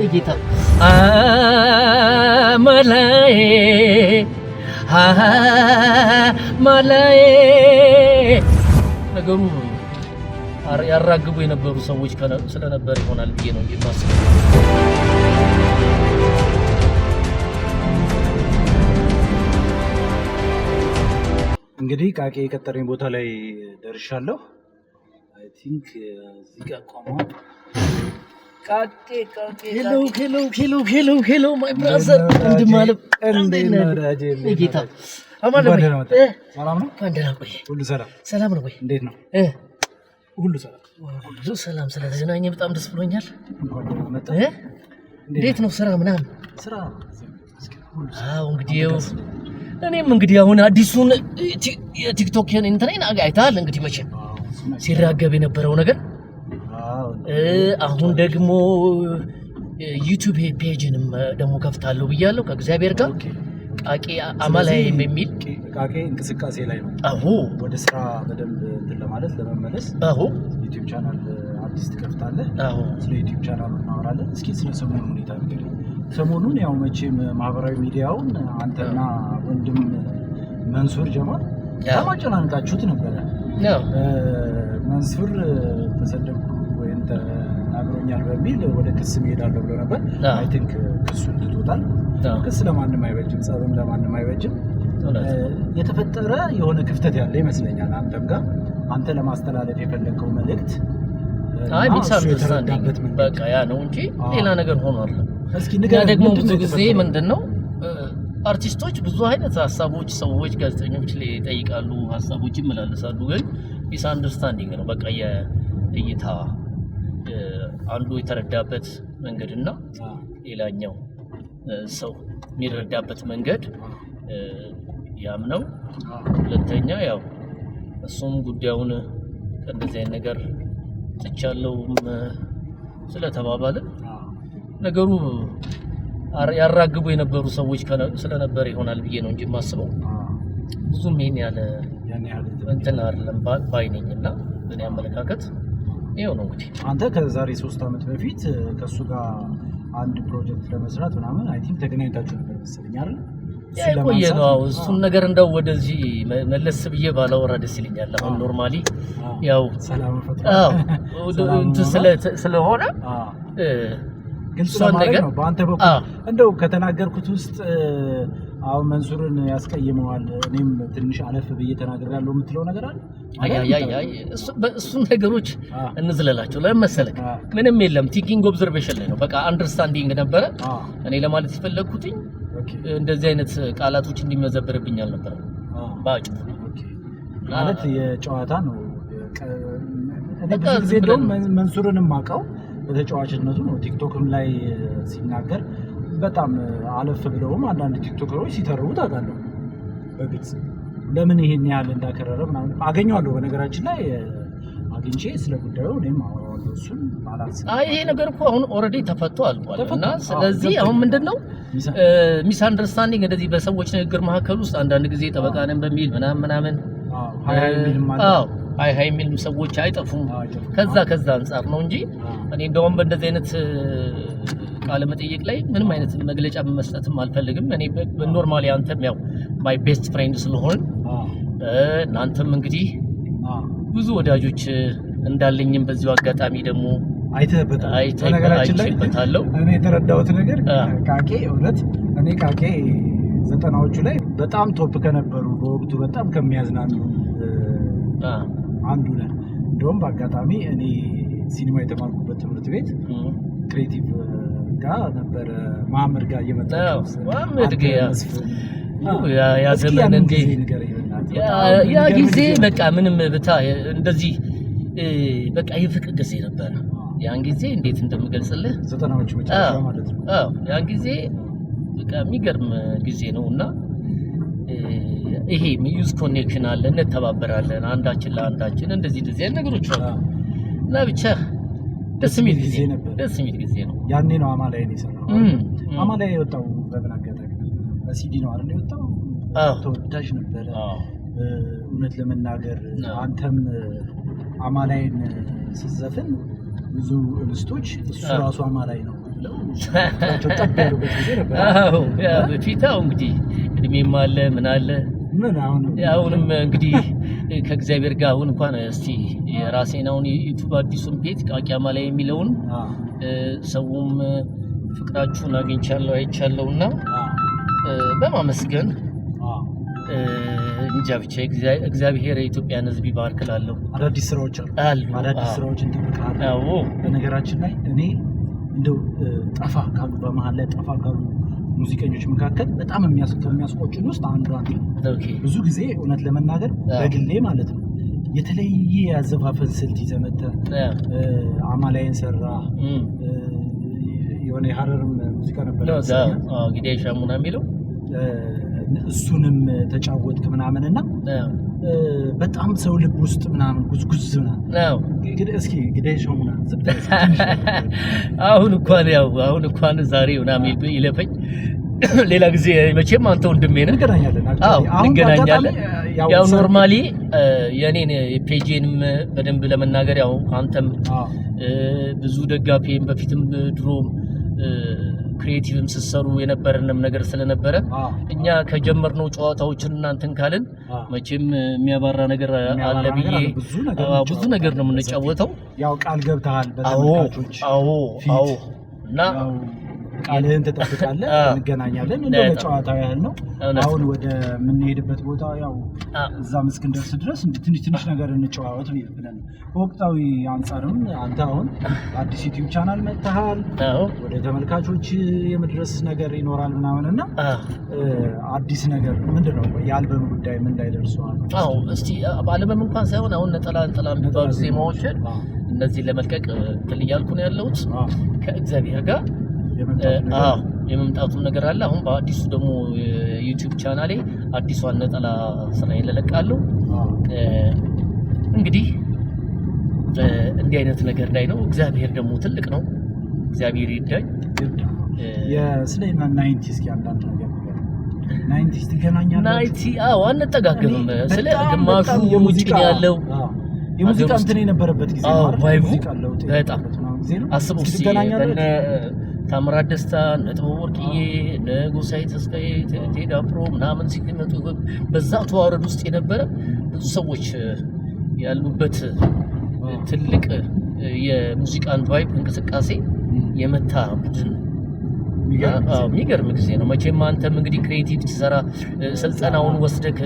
ጌታ ማላዬ ማላዬ ነገሩ ያራግቡ የነበሩ ሰዎች ስለነበር ይሆናል ብዬ ነው የማስበው። እንግዲህ ቃቄ የቀጠረኝ ቦታ ላይ ደርሻለሁ። አይ ቲንክ እዚህ ጋር ቆመው ሄሎ ማይ ብራዘር እንደማለም ጌታ አማን ነው። ሰላም ነው? እንደና ቆይ ሁሉ ሰላም ነው ወይ? እንዴት ነው? ሁሉ ሰላም ስለተገናኘ በጣም ደስ ብሎኛል። እንዴት ነው ስራ ምናምን? ስራ አዎ እንግዲህ እኔም እንግዲህ አሁን አዲሱን የቲክቶክን ኢንተርኔት አይተሃል እንግዲህ መቼም ሲራገብ የነበረው ነገር አሁን ደግሞ ዩቲዩብ ፔጅንም ደግሞ ከፍታለሁ ብያለሁ ከእግዚአብሔር ጋር ቃቄ አማላይ የሚል ቃቄ እንቅስቃሴ ላይ ነው። አዎ ወደ ስራ በደንብ እንትን ለማለት ለመመለስ አዎ ዩቲዩብ ቻናል አዲስ ትከፍታለህ። አዎ ስለ ዩቲዩብ ቻናሉ እናወራለን። እስኪ ስለ ሰሞኑን ሁኔታ ንገረኝ። ሰሞኑን ያው መቼም ማህበራዊ ሚዲያውን አንተና ወንድም መንሱር ጀማል ተማጨናንቃችሁት ነበረ። መንሱር ተሰደብኩ ወይም ተናግሮኛል በሚል ወደ ክስ እሄዳለሁ ብሎ ነበር። አይ ቲንክ ክሱን ትቶታል። ክስ ለማንም አይበጅም፣ ጸብም ለማንም አይበጅም። የተፈጠረ የሆነ ክፍተት ያለ ይመስለኛል አንተም ጋር አንተ ለማስተላለፍ የፈለገው መልእክት አይ ሚስአንደርስታንዲንግ በቃ ያ ነው እንጂ ሌላ ነገር ሆኖ አይደለም። እስኪ ንገረኝ። ደግሞ ብዙ ጊዜ ምንድነው አርቲስቶች ብዙ አይነት ሀሳቦች ሰዎች ጋዜጠኞች ላይ ይጠይቃሉ፣ ሀሳቦች ይመላለሳሉ። ግን ሚስአንደርስታንዲንግ ነው በቃ የእይታ አንዱ የተረዳበት መንገድና ሌላኛው ሰው የሚረዳበት መንገድ ያም ነው። ሁለተኛ ያው እሱም ጉዳዩን እንደዚህ አይነት ነገር ተቻለውም ስለተባባለ ነገሩ ያራግቡ የነበሩ ሰዎች ስለነበር ይሆናል ብዬ ነው እንጂ የማስበው ብዙም ይሄን ያለ እንትን አይደለም ባይነኝና በእኔ አመለካከት ይሄው ነው። እንግዲህ አንተ ከዛሬ 3 አመት በፊት ከሱ ጋር አንድ ፕሮጀክት ለመስራት ምናምን አይ ቲንክ ተገናኝታችሁ ነበር መሰለኝ አይደል? ያቆየ ነው። እሱን ነገር እንደው ወደዚህ መለስ ብዬ ባላወራ ደስ ይለኛል። አሁን ኖርማሊ ያው ሰላም ፈጥሮ እንትን ስለሆነ ግልጽ ነገር ነው። በአንተ በኩል እንደው ከተናገርኩት ውስጥ አሁን መንሱርን ያስቀይመዋል እኔም ትንሽ አለፍ ብዬ ተናግሬያለሁ የምትለው ነገር አለ? አይ እሱን ነገሮች እንዝለላቸው። ለምን መሰለህ ምንም የለም ቲንኪንግ ኦብዘርቬሽን ላይ ነው። በቃ አንደርስታንዲንግ ነበረ። እኔ ለማለት የፈለኩት እንደዚህ አይነት ቃላቶች እንዲመዘበርብኝ አልነበረም። ባጭሩ ማለት የጨዋታ ነው። እኔ ደግሞ መንሱርንም ማውቀው በተጫዋችነቱ ነው። ቲክቶክም ላይ ሲናገር በጣም አለፍ ብለውም አንዳንድ ቲክቶከሮች ሲተርቡ ታውቃለሁ። በግልጽ ለምን ይሄን ያህል እንዳከረረ ምናምን አገኘዋለሁ። በነገራችን ላይ አግኝቼ ስለ ጉዳዩ እኔም አወራዋለሁ። እሱን ባላንስ ይሄ ነገር እኮ አሁን ኦልሬዲ ተፈቶ አልቋል እና ስለዚህ አሁን ምንድነው ሚስ አንደርስታንዲንግ እንደዚህ በሰዎች ንግግር መካከል ውስጥ አንዳንድ ጊዜ ጠበቃ ነን በሚል ምናምን ሃይ የሚልም ሰዎች አይጠፉም። ከዛ አንፃር ነው እንጂ እኔ እንደውም በእንደዚህ አይነት ቃለ መጠይቅ ላይ ምንም አይነት መግለጫ መስጠትም አልፈልግም። እኔ ኖርማሊ አንተም ያው ማይ ቤስት ፍሬንድ ስለሆን እናንተም እንግዲህ ብዙ ወዳጆች እንዳለኝም በዚሁ አጋጣሚ ደግሞ አይተህበታለሁ። እኔ የተረዳሁት ነገር ቃቄ እውነት እኔ ቃቄ 90ዎቹ ላይ በጣም ቶፕ ከነበሩ በወቅቱ በጣም ከሚያዝናኑ አንዱ ነህ። እንደውም በአጋጣሚ እኔ ሲኒማ የተማርኩበት ትምህርት ቤት ክሬቲቭ ጋር ነበረ መሐመድ ጋር እየመጣችሁ መሐመድ ጋር ያ ዘመን እንደ ያ ጊዜ በቃ ምንም ብታ እንደዚህ በቃ የፍቅር ጊዜ ነበር። ያን ጊዜ እንዴት እንደምገልጽልህ 90ዎቹ መጨረሻ ማለት ነው። ያን ጊዜ በቃ የሚገርም ጊዜ ነውና ይሄ ሚዩዝ ኮኔክሽን አለ፣ እንተባበራለን አንዳችን ለአንዳችን እንደዚህ አይነት ነገሮች አሉ እና ብቻ ደስ የሚል ጊዜ ነው። ያኔ ነው አማላይ ነው የሰራው። አማላይ የወጣው በምን አጋጣሚ በሲዲ ነው አይደል የወጣው? ተወዳጅ ነበረ። እውነት ለመናገር አንተም አማላይን ስትዘፍን ብዙ እንስቶች እሱ ራሱ አማላይ ነው ብለው ጠብ ያሉበት ጊዜ ነበር። አዎ ያ በፊት እንግዲህ እድሜም አለ ምን አለ ምን አሁንም እንግዲህ ከእግዚአብሔር ጋር አሁን እንኳን እስቲ የራሴን አሁን ዩቲዩብ አዲሱን ፔጅ ቃቂ አማላይ የሚለውን ሰውም ፍቅራችሁን አግኝቻለሁ አይቻለሁና በማመስገን እንጃ ብቻ እግዚአብሔር የኢትዮጵያን ሕዝብ ይባርክላለሁ። አዳዲስ ስራዎች አሉ። አዳዲስ ስራዎች እንጠብቃለን። አዎ በነገራችን ላይ እኔ እንደው ጠፋ ካሉ በመሀል ላይ ጠፋ ካሉ ሙዚቀኞች መካከል በጣም ከሚያስቆጩን ውስጥ አንዱ ኦኬ ብዙ ጊዜ እውነት ለመናገር በግሌ ማለት ነው የተለየ ያዘፋፈን ስልት ይዘመተ አማላይን ሰራ የሆነ የሀረርም ሙዚቃ ነበር ጊዳይ ሻሙና የሚለው እሱንም ተጫወትክ ምናምንና በጣም ሰው ልብ ውስጥ ምናምን ጉዝጉዝ ምናምን እስኪ ጊዳይ ሻሙና አሁን እንኳን ዛሬ ምናምን ይለፈኝ ሌላ ጊዜ መቼም አንተ ወንድሜ ነህ እንገናኛለን። ያው ኖርማሊ የኔን ፔጄንም በደንብ ለመናገር ያው አንተም ብዙ ደጋፊም በፊትም ድሮም ክሬቲቭም ሲሰሩ የነበረንም ነገር ስለነበረ እኛ ከጀመርነው ጨዋታዎችን እናንተን ካልን መቼም የሚያባራ ነገር አለ ብዬ ብዙ ነገር ነው የምንጫወተው። ያው ቃል ገብተሃል በተመልካቾች እና ቃልህን ትጠብቃለህ። እንገናኛለን እንደ ጨዋታው ያህል ነው። አሁን ወደ የምንሄድበት ቦታ ያው እዛም እስክንደርስ ድረስ ትንሽ ነገር እንጨዋወት ብለን ወቅታዊ አንጻርም አንተ አሁን አዲስ ዩቲዩብ ቻናል መጥተሃል። ወደ ተመልካቾች የመድረስ ነገር ይኖራል ምናምንና አዲስ ነገር ምንድነው? የአልበም ጉዳይ ምን ላይ ደርሷል? እስቲ በአልበም እንኳን ሳይሆን አሁን ነጠላ የሚባሉ ዜማዎችን እነዚህ ለመልቀቅ እንትን እያልኩ ነው ያለሁት ከእግዚአብሔር ጋር የመምጣቱ ነገር አለ። አሁን በአዲሱ ደግሞ ዩቲዩብ ቻናሌ አዲሷን ነጠላ ስራዬን ለለቃለሁ። እንግዲህ እንዲህ አይነት ነገር ላይ ነው። እግዚአብሔር ደግሞ ትልቅ ነው። እግዚአብሔር ይርዳኝ። የስሌማን 90 እስኪ አንዳንድ ነገር 90 ትገናኛለህ? አንጠጋገብም። ስለ ግማሹ ውጭ ነው ያለው የሙዚቃ እንትን የነበረበት ጊዜ ነው ቫይቡ በጣም አስበው እስኪ ታምራት ደስታ ነጥቦ ወርቅዬ ጎሳዬ ተስፋዬ ቴዲ አፍሮ ምናምን ሲመጡ በዛ ተዋረድ ውስጥ የነበረ ብዙ ሰዎች ያሉበት ትልቅ የሙዚቃን ቫይብ እንቅስቃሴ የመታ ቡድን የሚገርም ጊዜ ነው። መቼም አንተም እንግዲህ ክሬቲቭ ትሰራ ስልጠናውን ወስደህ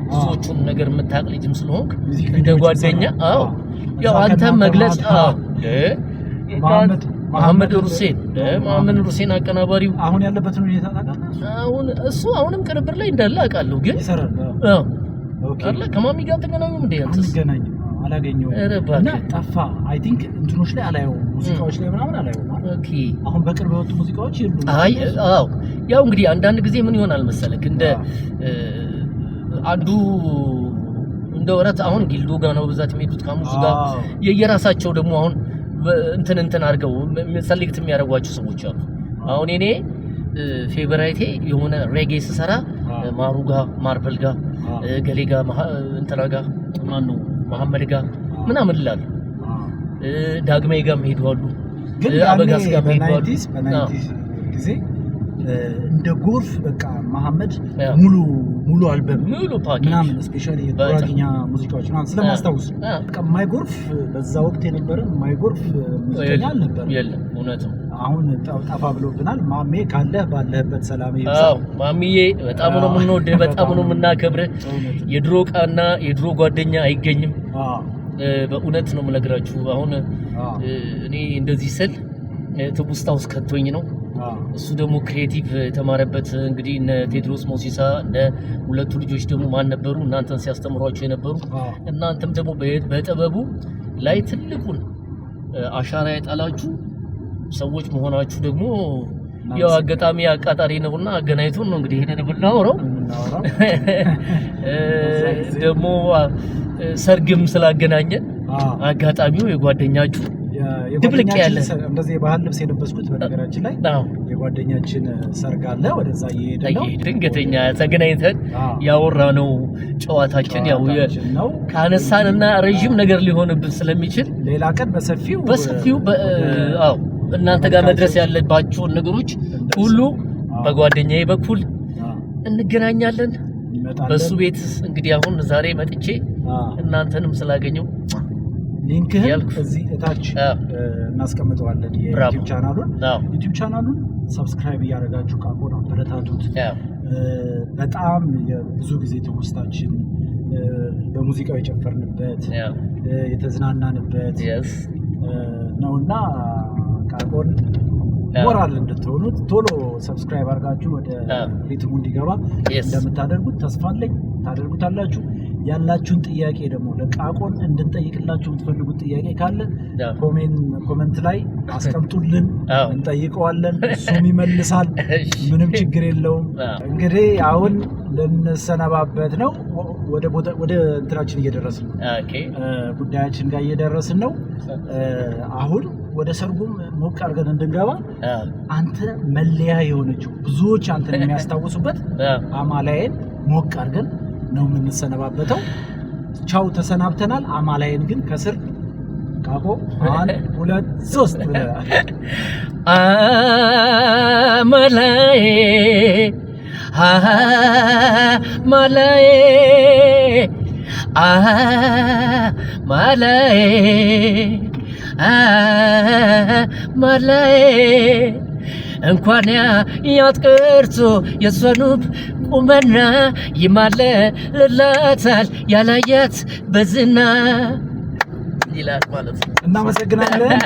ብዙዎቹን ነገር የምታውቅ ልጅም ስለሆንክ እንደ ጓደኛ ያው አንተም መግለጽ መሐመድ ሁሴን አቀናባሪው አሁን ያለበትን ሁኔታ ታውቃለህ? አሁንም ቅንብር ላይ እንዳለ አውቃለሁ። ግን ከማሚ ጋር ተገናኙም እንደ አንገናኝም አላገኘሁም እና ጠፋ። አይ ቲንክ እንትኖች ላይ አላየሁም፣ ሙዚቃዎች ላይ ምናምን አላየሁም። ኦኬ አሁን በቅርብ የወጡ ሙዚቃዎች የሉም። ያው እንግዲህ አንዳንድ ጊዜ ምን ይሆናል መሰለክ እንደ አንዱ እንደ ወረት አሁን ጊልዶ ጋር ነው በዛት የሚሄዱት ከሙዙ ጋር የየራሳቸው ደግሞ አሁን እንትን አድርገው ሰሌክት የሚያደርጓቸው ሰዎች አሉ። አሁን እኔ ፌቨራይቴ የሆነ ሬጌ ስሰራ ማሩ ጋር ማርበል ጋር ገሌ ጋር እንትና ጋር ማነው መሐመድ ጋር ምናምን ይላሉ። ዳግማይ ጋር ሄደዋሉ። አበጋስ ጋር ሄደዋሉ። በ90 ጊዜ እንደ ጎርፍ በቃ መሐመድ ሙሉ አልበም ሙሉ ፓኬጅ ምናምን ስፔሻሊ የጉራጌኛ ሙዚቃዎች ምናምን ስለማስታውስ በቃ ማይጎርፍ በዛ ወቅት የነበረ ማይጎርፍ ሙዚቀኛ አልነበረ። የለም እውነት ነው። አሁን ጠፋ ብሎብናል። ማሜ ካለህ ባለህበት ሰላም ይብዛ። ማሚዬ በጣም ነው የምንወድህ፣ በጣም ነው የምናከብርህ። የድሮ ቃና የድሮ ጓደኛ አይገኝም። በእውነት ነው የምነግራችሁ። አሁን እኔ እንደዚህ ስል ትውስታ ውስጥ ከቶኝ ነው። እሱ ደግሞ ክሬቲቭ የተማረበት እንግዲህ እነ ቴድሮስ ሞሲሳ እነ ሁለቱ ልጆች ደግሞ ማን ነበሩ እናንተን ሲያስተምሯቸው የነበሩ እናንተም ደግሞ በጥበቡ ላይ ትልቁን አሻራ ያጣላችሁ ሰዎች መሆናችሁ ደግሞ ያው አጋጣሚ አቃጣሪ ነውና አገናኝቶን ነው እንግዲህ ሄደን ብናወራው ደግሞ ሰርግም ስላገናኘን አጋጣሚው የጓደኛችሁ ድብልቅ ያለ እንደዚህ የባህል ልብስ የለበስኩት በነገራችን ላይ የጓደኛችን ሰርግ አለ። ወደዛ እየሄደ ነው። ድንገተኛ ተገናኝተን ያወራነው ጨዋታችን ያው ካነሳንና ረጅም ነገር ሊሆንብን ስለሚችል ሌላ ቀን በሰፊው እናንተ ጋር መድረስ ያለባቸውን ነገሮች ሁሉ በጓደኛዬ በኩል እንገናኛለን። በሱ ቤት እንግዲህ አሁን ዛሬ መጥቼ እናንተንም ስላገኘው ሊንክህን እዚህ እታች እናስቀምጠዋለን። የዩቲዩብ ቻናሉን ሰብስክራይብ እያደረጋችሁ ቃቆን አበረታቱት። በጣም የብዙ ጊዜ ትውስታችን በሙዚቃው የጨፈርንበት የተዝናናንበት ነውና ቃቆን ሞራል እንድትሆኑት ቶሎ ሰብስክራይብ አድርጋችሁ ወደ ሪትሙ እንዲገባ እንደምታደርጉት ተስፋ አለኝ። ታደርጉታላችሁ። ያላችሁን ጥያቄ ደግሞ ለቃቆን እንድንጠይቅላችሁ የምትፈልጉት ጥያቄ ካለ ኮሜንት ላይ አስቀምጡልን፣ እንጠይቀዋለን። እሱም ይመልሳል። ምንም ችግር የለውም። እንግዲህ አሁን ልንሰነባበት ነው። ወደ እንትናችን እየደረስን ነው። ጉዳያችን ጋር እየደረስን ነው። አሁን ወደ ሰርጉም ሞቅ አድርገን እንድንገባ አንተ መለያ የሆነችው ብዙዎች አንተን የሚያስታውሱበት አማላይን ሞቅ አድርገን ነው የምንሰነባበተው። ቻው ተሰናብተናል። አማላይን ግን ከስር ቃቆ 1 2 3 ብለናል። አማላዬ አማላዬ አማላዬ አማላዬ እንኳን ያትቀርቶ የሷኑብ ቁመና ይማለላታል ያላያት በዝና ይላል ማለት ነው። እናመሰግናለን።